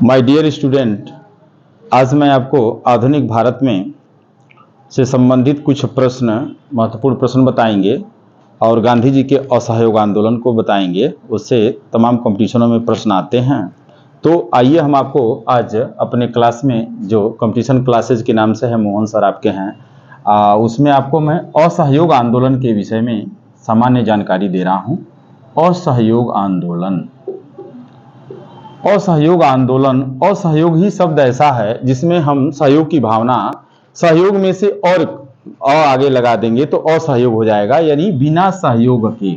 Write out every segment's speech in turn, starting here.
My dear student, आज मैं आपको आधुनिक भारत में से संबंधित कुछ महत्वपूर्ण प्रश्न बताएंगे और गांधी जी के असहयोग आंदोलन को बताएंगे। उससे तमाम कंपटीशनों में प्रश्न आते हैं। तो आइए हम आपको आज अपने क्लास में, जो कंपटीशन क्लासेज के नाम से है, मोहन सर आपके हैं, उसमें आपको मैं असहयोग आंदोलन के विषय में सामान्य जानकारी दे रहा हूँ। असहयोग आंदोलन, असहयोग आंदोलन, असहयोग ही शब्द ऐसा है जिसमें हम सहयोग की भावना, सहयोग में से और आगे लगा देंगे तो असहयोग हो जाएगा, यानी बिना सहयोग के।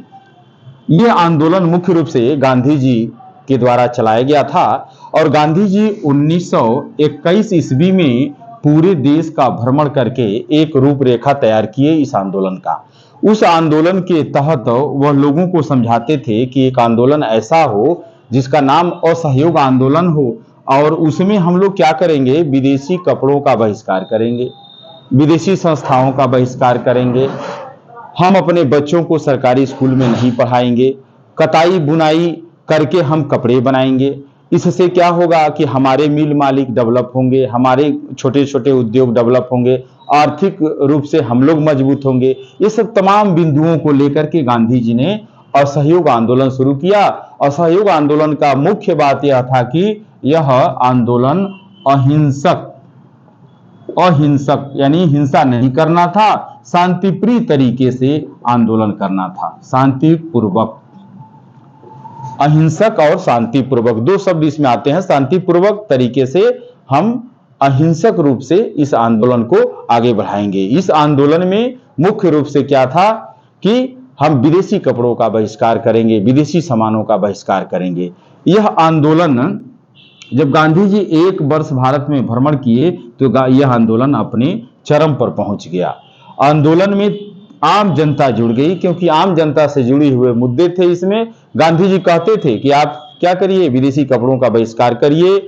यह आंदोलन मुख्य रूप से गांधी जी के द्वारा चलाया गया था और गांधी जी 1921 ईस्वी में पूरे देश का भ्रमण करके एक रूपरेखा तैयार किए इस आंदोलन का। उस आंदोलन के तहत वह लोगों को समझाते थे कि एक आंदोलन ऐसा हो जिसका नाम असहयोग आंदोलन हो, और उसमें हम लोग क्या करेंगे, विदेशी कपड़ों का बहिष्कार करेंगे, विदेशी संस्थाओं का बहिष्कार करेंगे, हम अपने बच्चों को सरकारी स्कूल में नहीं पढ़ाएंगे, कताई बुनाई करके हम कपड़े बनाएंगे। इससे क्या होगा कि हमारे मिल मालिक डेवलप होंगे, हमारे छोटे छोटे उद्योग डेवलप होंगे, आर्थिक रूप से हम लोग मजबूत होंगे। ये सब तमाम बिंदुओं को लेकर के गांधी जी ने असहयोग आंदोलन शुरू किया। असहयोग आंदोलन का मुख्य बात यह था कि यह आंदोलन अहिंसक यानी हिंसा नहीं करना था, शांतिप्रिय तरीके से आंदोलन करना था, शांतिपूर्वक। अहिंसक और शांतिपूर्वक दो शब्द इसमें आते हैं। शांतिपूर्वक तरीके से हम अहिंसक रूप से इस आंदोलन को आगे बढ़ाएंगे। इस आंदोलन में मुख्य रूप से क्या था कि हम विदेशी कपड़ों का बहिष्कार करेंगे, विदेशी सामानों का बहिष्कार करेंगे। यह आंदोलन, जब गांधी जी एक वर्ष भारत में भ्रमण किए तो यह आंदोलन अपने चरम पर पहुंच गया। आंदोलन में आम जनता जुड़ गई, क्योंकि आम जनता से जुड़े हुए मुद्दे थे। इसमें गांधी जी कहते थे कि आप क्या करिए, विदेशी कपड़ों का बहिष्कार करिए,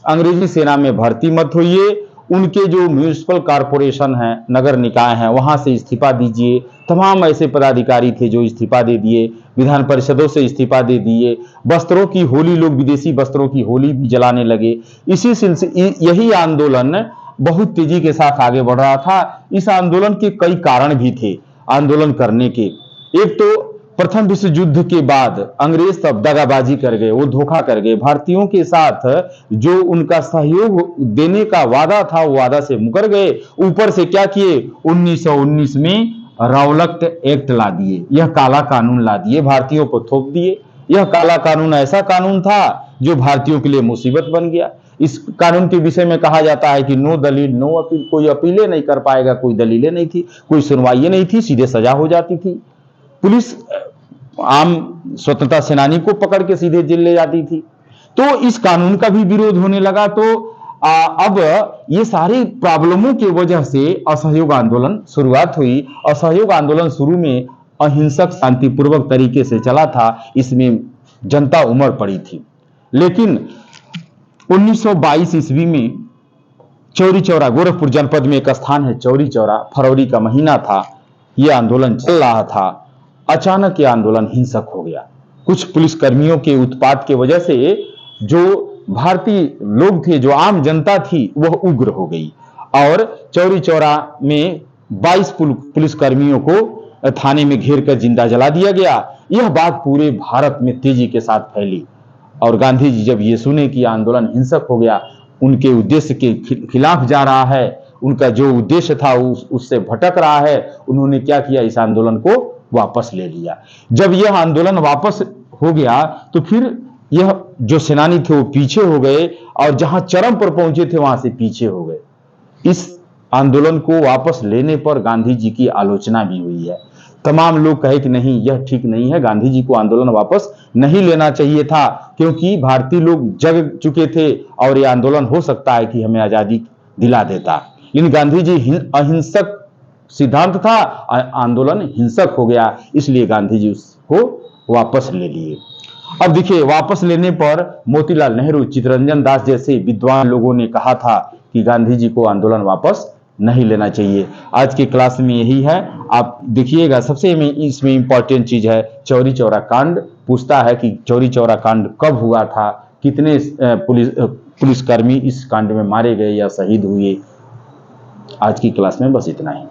अंग्रेजी सेना में भर्ती मत होइए, उनके जो म्यूनिसिपल कॉरपोरेशन है, नगर निकाय है, वहां से इस्तीफा दीजिए। तमाम ऐसे पदाधिकारी थे जो इस्तीफा दे दिए, विधान परिषदों से इस्तीफा दे दिए, वस्त्रों की होली, लोग विदेशी वस्त्रों की होली भी जलाने लगे। इसी सिलसिले यही आंदोलन बहुत तेजी के साथ आगे बढ़ रहा था। इस आंदोलन के कई कारण भी थे आंदोलन करने के। एक तो प्रथम विश्व युद्ध के बाद अंग्रेज तब दगाबाजी कर गए, वो धोखा कर गए। भारतीयों के साथ जो उनका सहयोग देने का वादा था, वो वादा से मुकर गए। ऊपर से क्या किए, 1919 में रौलट एक्ट ला दिए, यह काला कानून ला दिए, भारतीयों को थोप दिए। यह काला कानून ऐसा कानून था जो भारतीयों के लिए मुसीबत बन गया। इस कानून के विषय में कहा जाता है कि नो दलील नो अपील, कोई अपीलें नहीं कर पाएगा, कोई दलीलें नहीं थी, कोई सुनवाई नहीं थी, सीधे सजा हो जाती थी। पुलिस आम स्वतंत्रता सेनानी को पकड़ के सीधे जेल ले जाती थी। तो इस कानून का भी विरोध होने लगा। तो अब ये सारी प्रॉब्लमों की वजह से असहयोग आंदोलन शुरुआत हुई। असहयोग आंदोलन शुरू में अहिंसक शांतिपूर्वक तरीके से चला था, इसमें जनता उमड़ पड़ी थी। लेकिन 1922 ईस्वी में चौरी चौरा, गोरखपुर जनपद में एक स्थान है चौरी चौरा, फरवरी का महीना था, यह आंदोलन चल रहा था। अचानक यह आंदोलन हिंसक हो गया। कुछ पुलिसकर्मियों के उत्पात की वजह से जो भारतीय लोग थे, जो आम जनता थी, वह उग्र हो गई और चौरी चौरा में 22 पुलिसकर्मियों को थाने में घेर कर जिंदा जला दिया गया। यह बात पूरे भारत में तेजी के साथ फैली और गांधी जी जब ये सुने कि आंदोलन हिंसक हो गया, उनके उद्देश्य के खिलाफ जा रहा है, उनका जो उद्देश्य था उससे भटक रहा है, उन्होंने क्या किया, इस आंदोलन को वापस ले लिया। जब यह आंदोलन वापस हो गया तो फिर यह जो सेनानी थे वो पीछे हो गए और जहां चरम पर पहुंचे थे वहां से पीछे हो गए। इस आंदोलन को वापस लेने पर गांधी जी की आलोचना भी हुई है। तमाम लोग कहे कि नहीं, यह ठीक नहीं है, गांधी जी को आंदोलन वापस नहीं लेना चाहिए था, क्योंकि भारतीय लोग जग चुके थे और यह आंदोलन हो सकता है कि हमें आजादी दिला देता। लेकिन गांधी जी अहिंसक सिद्धांत था, आंदोलन हिंसक हो गया, इसलिए गांधी जी उसको वापस ले लिए। अब देखिए, वापस लेने पर मोतीलाल नेहरू, चित्तरंजन दास जैसे विद्वान लोगों ने कहा था कि गांधी जी को आंदोलन वापस नहीं लेना चाहिए। आज के क्लास में यही है, आप देखिएगा। सबसे इसमें इंपॉर्टेंट चीज है चौरी चौरा कांड। पूछता है कि चौरी चौरा कांड कब हुआ था, कितने पुलिसकर्मी इस कांड में मारे गए या शहीद हुए। आज की क्लास में बस इतना ही।